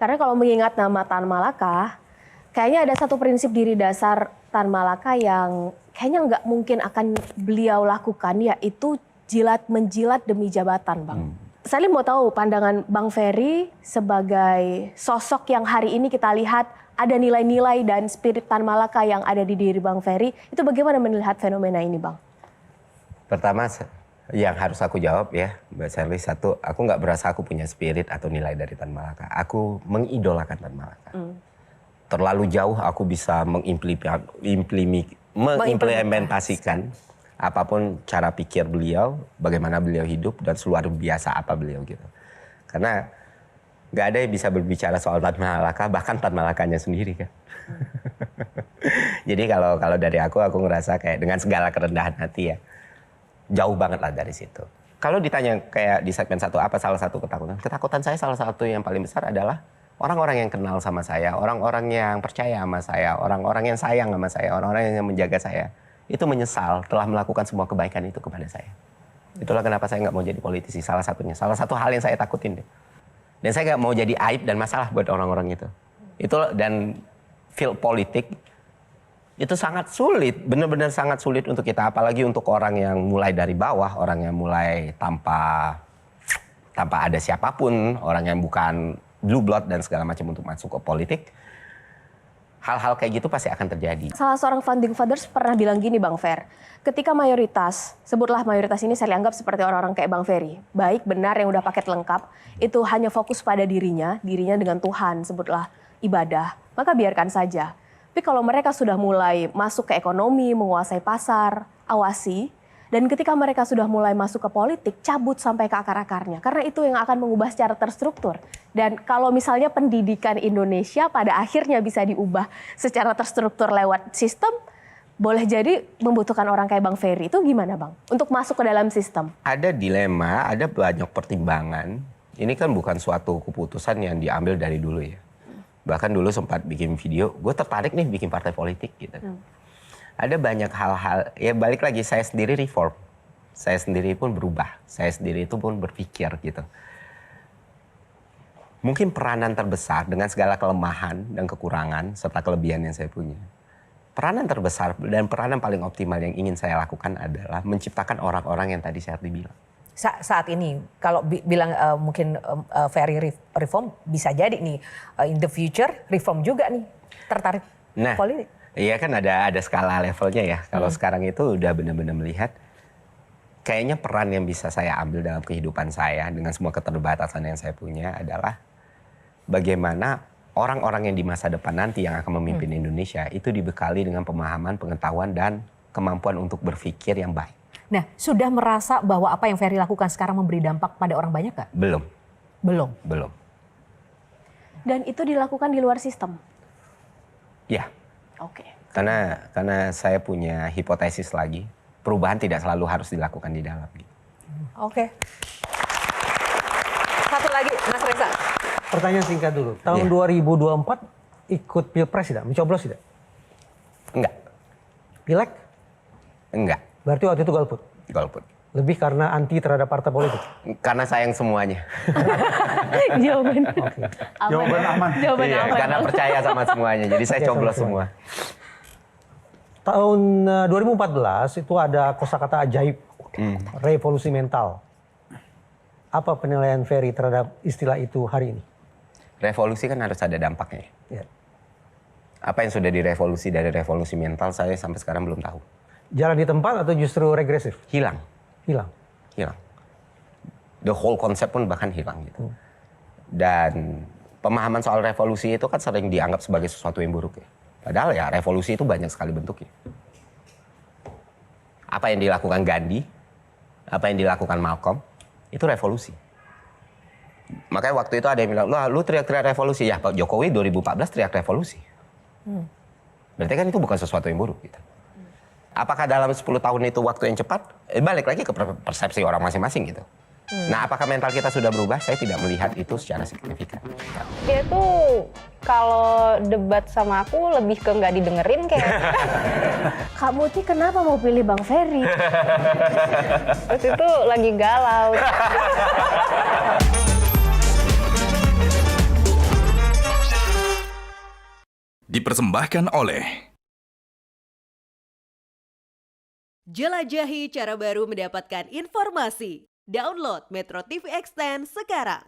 Karena kalau mengingat nama Tan Malaka, kayaknya ada satu prinsip diri dasar Tan Malaka yang kayaknya nggak mungkin akan beliau lakukan, yaitu jilat-menjilat demi jabatan, Bang. Saya mau tahu pandangan Bang Ferry sebagai sosok yang hari ini kita lihat ada nilai-nilai dan spirit Tan Malaka yang ada di diri Bang Ferry. Itu bagaimana melihat fenomena ini, Bang? Pertama, yang harus aku jawab ya, Mbak Sherly, satu, aku nggak berasa aku punya spirit atau nilai dari Tan Malaka. Aku mengidolakan Tan Malaka. Terlalu jauh aku bisa mengimplementasikan apapun cara pikir beliau, bagaimana beliau hidup, dan luar biasa apa beliau gitu. Karena nggak ada yang bisa berbicara soal Tan Malaka, bahkan Tan Malakanya sendiri kan. Jadi kalau dari aku ngerasa kayak dengan segala kerendahan hati ya, jauh banget lah dari situ. Kalau ditanya kayak di segmen satu apa salah satu ketakutan? Ketakutan saya salah satu yang paling besar adalah orang-orang yang kenal sama saya, orang-orang yang percaya sama saya, orang-orang yang sayang sama saya, orang-orang yang menjaga saya. Itu menyesal telah melakukan semua kebaikan itu kepada saya. Itulah kenapa saya nggak mau jadi politisi, salah satunya. Salah satu hal yang saya takutin deh. Dan saya nggak mau jadi aib dan masalah buat orang-orang itu. Dan field politik itu sangat sulit, benar-benar sangat sulit untuk kita. Apalagi untuk orang yang mulai dari bawah, orang yang mulai tanpa ada siapapun, orang yang bukan blue blood dan segala macam untuk masuk ke politik. Hal-hal kayak gitu pasti akan terjadi. Salah seorang founding fathers pernah bilang gini, Bang Fer. Ketika mayoritas, sebutlah mayoritas ini saya anggap seperti orang-orang kayak Bang Ferry. Baik, benar, yang udah paket lengkap. Itu hanya fokus pada dirinya dengan Tuhan, sebutlah ibadah. Maka biarkan saja. Tapi kalau mereka sudah mulai masuk ke ekonomi, menguasai pasar, awasi. Dan ketika mereka sudah mulai masuk ke politik, cabut sampai ke akar-akarnya. Karena itu yang akan mengubah secara terstruktur. Dan kalau misalnya pendidikan Indonesia pada akhirnya bisa diubah secara terstruktur lewat sistem, boleh jadi membutuhkan orang kayak Bang Ferry. Itu gimana, Bang? Untuk masuk ke dalam sistem. Ada dilema, ada banyak pertimbangan. Ini kan bukan suatu keputusan yang diambil dari dulu ya. Bahkan dulu sempat bikin video, gue tertarik nih bikin partai politik gitu. Ada banyak hal-hal, ya balik lagi saya sendiri reform. Saya sendiri pun berubah, saya sendiri itu pun berpikir gitu. Mungkin peranan terbesar dengan segala kelemahan dan kekurangan serta kelebihan yang saya punya. Peranan terbesar dan peranan paling optimal yang ingin saya lakukan adalah menciptakan orang-orang yang tadi saya bilang. Saat ini kalau bilang mungkin very reform bisa jadi nih in the future reform juga nih tertarik politik. Iya kan ada skala levelnya ya. Kalau sekarang itu udah benar-benar melihat kayaknya peran yang bisa saya ambil dalam kehidupan saya dengan semua keterbatasan yang saya punya adalah bagaimana orang-orang yang di masa depan nanti yang akan memimpin Indonesia itu dibekali dengan pemahaman, pengetahuan dan kemampuan untuk berpikir yang baik. Nah, sudah merasa bahwa apa yang Ferry lakukan sekarang memberi dampak pada orang banyak nggak? Belum. Belum. Dan itu dilakukan di luar sistem? Ya. Oke. Karena saya punya hipotesis lagi, perubahan tidak selalu harus dilakukan di dalam. Oke. Satu lagi, Mas Reza. Pertanyaan singkat dulu. Tahun 2024 ikut pilpres tidak? Mencoblos tidak? Enggak. Pileg? Enggak. Berarti waktu itu golput? Golput. Lebih karena anti terhadap partai politik? Karena sayang semuanya. Jawaban. Oke. Jawaban aman. Jawaban Iya, aman. karena percaya sama semuanya. Jadi saya Percaya coblos sama semua. Tahun 2014 itu ada kosakata ajaib, revolusi mental. Apa penilaian Ferry terhadap istilah itu hari ini? Revolusi kan harus ada dampaknya. Ya. Apa yang sudah direvolusi dari revolusi mental saya sampai sekarang belum tahu. Jalan di tempat atau justru regresif? Hilang. Hilang. The whole konsep pun bahkan hilang gitu. Dan pemahaman soal revolusi itu kan sering dianggap sebagai sesuatu yang buruk ya. Padahal ya revolusi itu banyak sekali bentuknya. Apa yang dilakukan Gandhi, apa yang dilakukan Malcolm, itu revolusi. Makanya waktu itu ada yang bilang, lu teriak-teriak revolusi. Ya Pak Jokowi 2014 teriak revolusi. Berarti kan itu bukan sesuatu yang buruk gitu. Apakah dalam 10 tahun itu waktu yang cepat? Balik lagi ke persepsi orang masing-masing gitu. Nah, apakah mental kita sudah berubah? Saya tidak melihat itu secara signifikan. Dia tuh kalau debat sama aku lebih ke nggak didengerin kayak. Kak Muti kenapa mau pilih Bang Ferry? Terus itu lagi galau. dipersembahkan oleh Jelajahi cara baru mendapatkan informasi. Download Metro TV Extend sekarang.